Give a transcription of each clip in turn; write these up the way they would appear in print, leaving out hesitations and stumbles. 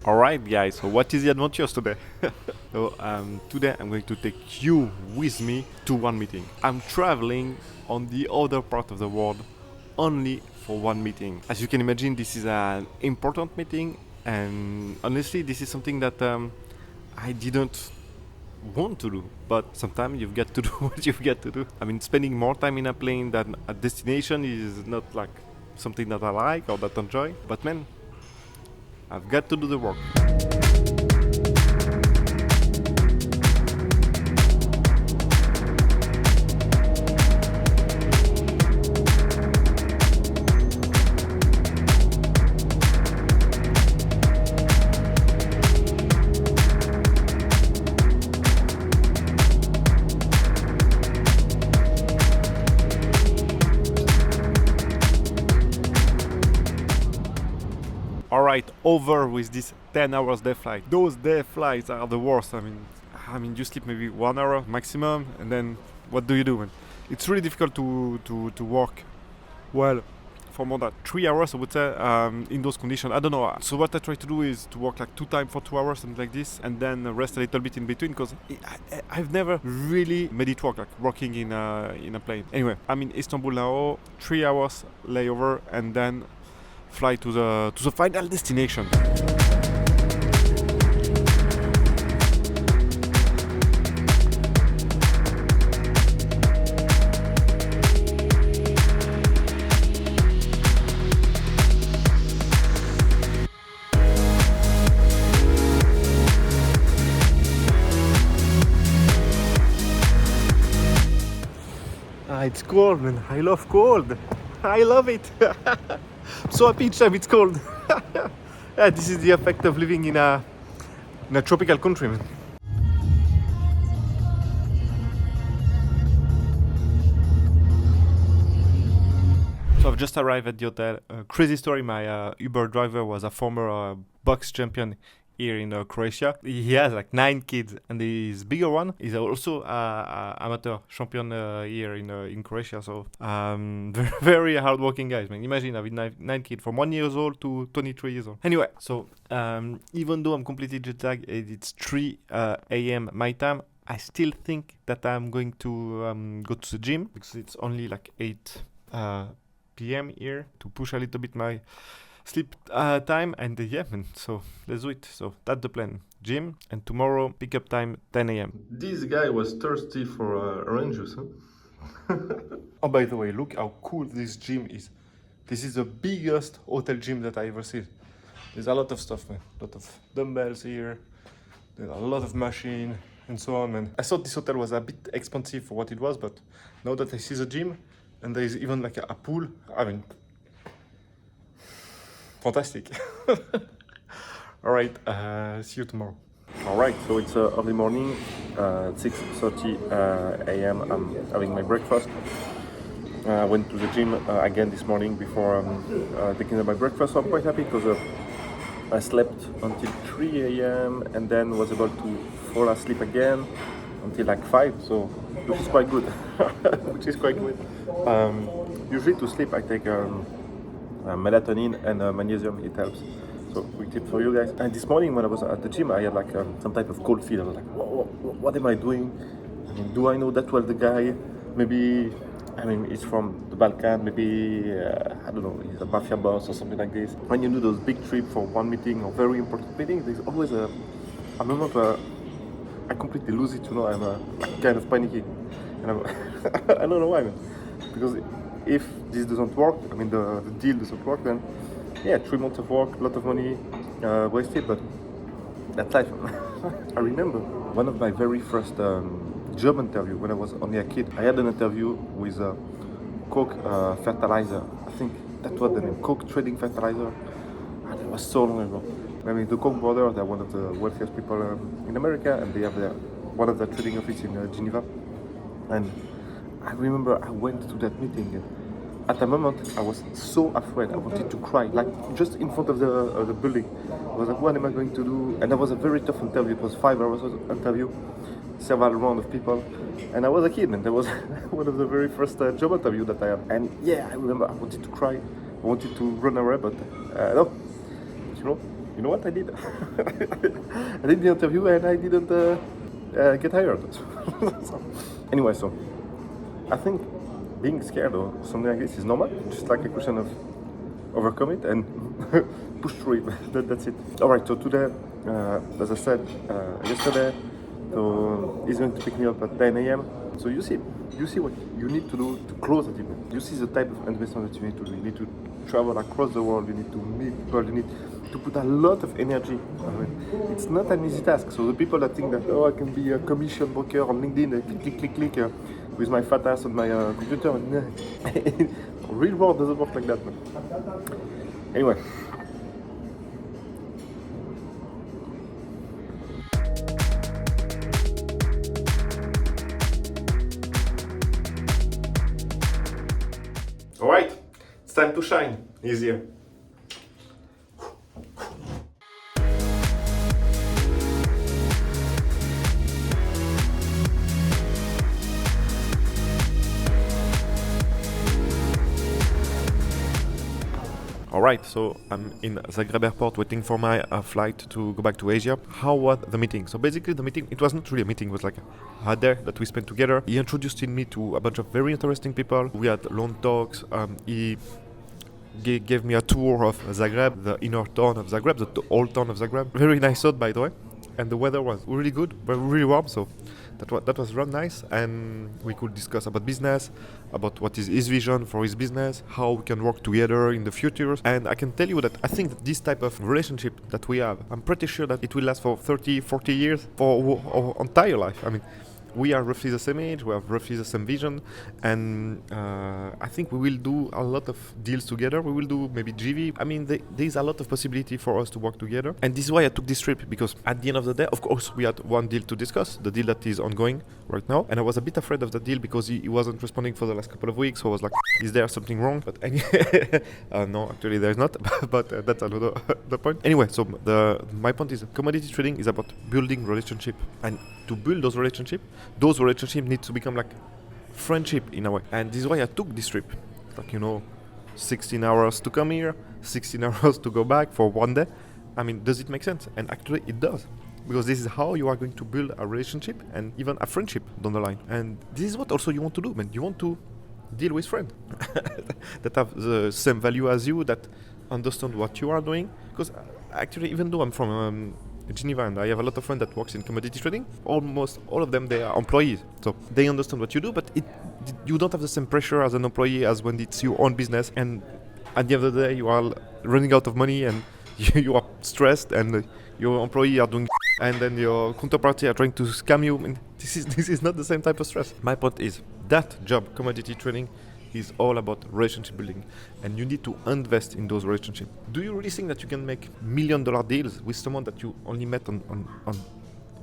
Alright guys, so what is the adventures today? Today I'm going to take you with me to one meeting. I'm traveling on the other part of the world only for one meeting. As you can imagine, this is an important meeting, and honestly this is something that I didn't want to do, but sometimes you've got to do what you've got to do. I mean, spending more time in a plane than a destination is not like something that I like or that I enjoy, but man, I've got to do the work. Alright, over with this 10 hours day flight. Those day flights are the worst. I mean, you sleep maybe 1 hour maximum, and then what do you do? Man? It's really difficult to work well for more than 3 hours, I would say, in those conditions. I don't know. So what I try to do is to work like 2 times for 2 hours, something like this, and then rest a little bit in between, because I've never really made it work, like working in a plane. Anyway, I'm in Istanbul now, 3 hours layover, and then fly to the final destination. It's cold, man. I love cold. I love it. So happy each time it's cold. Yeah, this is the effect of living in a tropical country, man. So I've just arrived at the hotel. Crazy story, my Uber driver was a former box champion here in Croatia. He has like 9 kids, and his bigger one is also amateur champion here in Croatia. So very, very hardworking guys, man. Imagine having nine kids from 1 year old to 23 years old. Anyway, so even though I'm completely jet lagged, it's 3 a.m. my time, I still think that I'm going to go to the gym, because it's only like 8 p.m. here, to push a little bit my sleep time, and yeah, man, so let's do it. So that's the plan. Gym, and tomorrow pickup time 10 a.m. This guy was thirsty for orange juice, huh? Oh, by the way, look how cool this gym is. This is the biggest hotel gym that I ever seen. There's a lot of stuff, man. A lot of dumbbells here. There's a lot of machine and so on, man. I thought this hotel was a bit expensive for what it was, but now that I see the gym, and there is even like a pool, I mean, fantastic. All right, see you tomorrow. All right, so it's early morning, 6:30 a.m. I'm having my breakfast. I went to the gym again this morning before taking my breakfast. So I'm quite happy, because I slept until 3 a.m. and then was able to fall asleep again until like 5, so which is quite good. Which is quite good. Usually to sleep I take melatonin and magnesium. It helps. So quick tip for you guys. And this morning when I was at the gym, I had like some type of cold feet. I was like, what am I doing? I mean, do I know that well the guy? Maybe, I mean, he's from the Balkan. Maybe, I don't know, he's a mafia boss or something like this. When you do those big trips for one meeting or very important meeting, there's always a moment where I completely lose it. You know, I'm kind of panicking. And I don't know why, man. Because if this doesn't work, I mean the deal doesn't work, then yeah, 3 months of work, a lot of money wasted, but that's life. I remember one of my very first job interview when I was only a kid. I had an interview with Coke fertilizer. I think that was the name, Coke Trading Fertilizer. And it was so long ago. I mean, the Koch brothers, they're one of the wealthiest people in America, and they have one of their trading office in Geneva. And I remember I went to that meeting, and at the moment I was so afraid. I wanted to cry, like just in front of the building. I was like, what am I going to do? And that was a very tough interview. It was 5 hours interview, several rounds of people, and I was a kid, and that was one of the very first job interview that I had. And yeah, I remember I wanted to cry, I wanted to run away, but no, you know, you know what I did? I did the interview and I didn't get hired. So, anyway, so I think being scared or something like this is normal. Just like a question of overcome it and push through it. That's it. All right. So today, as I said yesterday, so he's going to pick me up at 10 a.m. So you see what you need to do to close the deal. You see the type of investment that you need to do. You need to travel across the world. You need to meet people. You need to put a lot of energy. I mean, it's not an easy task. So the people that think that I can be a commission broker on LinkedIn, click, with my fat ass on my computer, real world doesn't work like that, man. Anyway. All right, it's time to shine. Easier. All right, so I'm in Zagreb airport waiting for my flight to go back to Asia. How was the meeting? So basically the meeting, it was not really a meeting, it was like a day that we spent together. He introduced me to a bunch of very interesting people. We had long talks. He gave me a tour of Zagreb, the inner town of Zagreb, the old town of Zagreb. Very nice out, by the way. And the weather was really good, but really warm, so that was really nice. And we could discuss about business, about what is his vision for his business, how we can work together in the future. And I can tell you that I think that this type of relationship that we have, I'm pretty sure that it will last for 30, 40 years, for our entire life. I mean, we are roughly the same age, we have roughly the same vision, and I think we will do a lot of deals together. We will do maybe GV. I mean, there's a lot of possibility for us to work together. And this is why I took this trip, because at the end of the day, of course, we had one deal to discuss, the deal that is ongoing right now. And I was a bit afraid of the deal because he wasn't responding for the last couple of weeks. So I was like, is there something wrong? But no, actually there's not, but that's another the point. Anyway, so my point is commodity trading is about building relationship, and to build those relationships need to become like friendship in a way. And this is why I took this trip. Like, 16 hours to come here, 16 hours to go back for one day. I mean, does it make sense? And actually it does. Because this is how you are going to build a relationship and even a friendship down the line. And this is what also you want to do, man. You want to deal with friends that have the same value as you, that understand what you are doing. Because actually, even though I'm from Geneva and I have a lot of friends that works in commodity trading, almost all of them, they are employees. So they understand what you do, but you don't have the same pressure as an employee as when it's your own business. And at the end of the day, you are running out of money and you are stressed, and your employee are doing and then your counterparty are trying to scam you. And this is not the same type of stress. My point is that job, commodity trading, is all about relationship building, and you need to invest in those relationships. Do you really think that you can make $1 million deals with someone that you only met on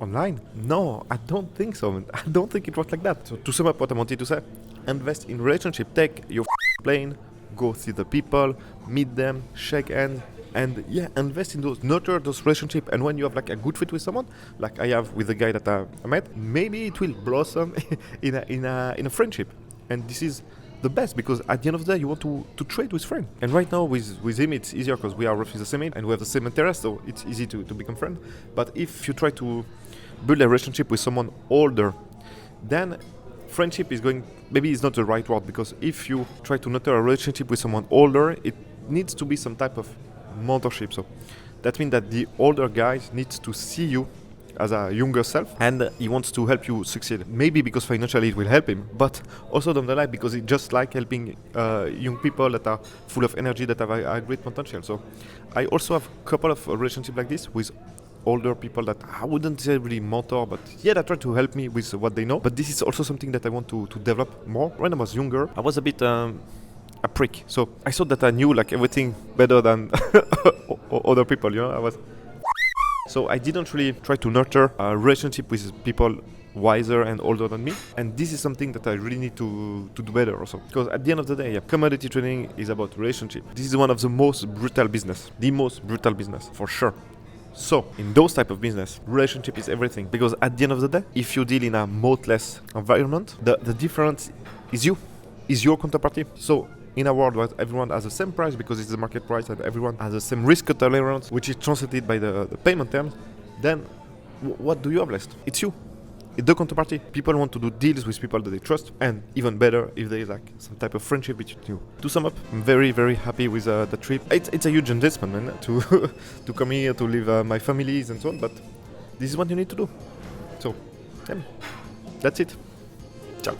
online? No, I don't think so. I don't think it works like that. So to sum up what I wanted to say, invest in relationship. Take your plane, go see the people, meet them, shake hands, and invest in those, nurture those relationships. And when you have like a good fit with someone, like I have with the guy that I met, maybe it will blossom in a friendship. And this is the best, because at the end of the day, you want to trade with friends. And right now with him, it's easier because we are roughly the same age and we have the same interest, so it's easy to become friends. But if you try to build a relationship with someone older, then friendship is going, maybe it's not the right word, because if you try to nurture a relationship with someone older, it needs to be some type of mentorship. So that means that the older guy needs to see you as a younger self, and he wants to help you succeed. Maybe because financially it will help him, but also down the line because it's just like helping young people that are full of energy, that have a great potential. So I also have a couple of relationships like this with older people that I wouldn't say really mentor, but they try to help me with what they know. But this is also something that I want to develop more. When I was younger, I was a bit a prick. So I thought that I knew like everything better than other people, So I didn't really try to nurture a relationship with people wiser and older than me. And this is something that I really need to do better also. Because at the end of the day, commodity trading is about relationship. This is one of the most brutal business. The most brutal business, for sure. So in those type of business, relationship is everything. Because at the end of the day, if you deal in a modeless environment, the difference is you, is your counterparty. So in a world where everyone has the same price because it's the market price and everyone has the same risk tolerance, which is translated by the payment terms, then what do you have left? It's you. It's the counterparty. People want to do deals with people that they trust, and even better if there is like some type of friendship between you. To sum up, I'm very, very happy with the trip. It's a huge investment, man, to to come here, to leave my families and so on, but this is what you need to do. So, yeah, that's it. Ciao.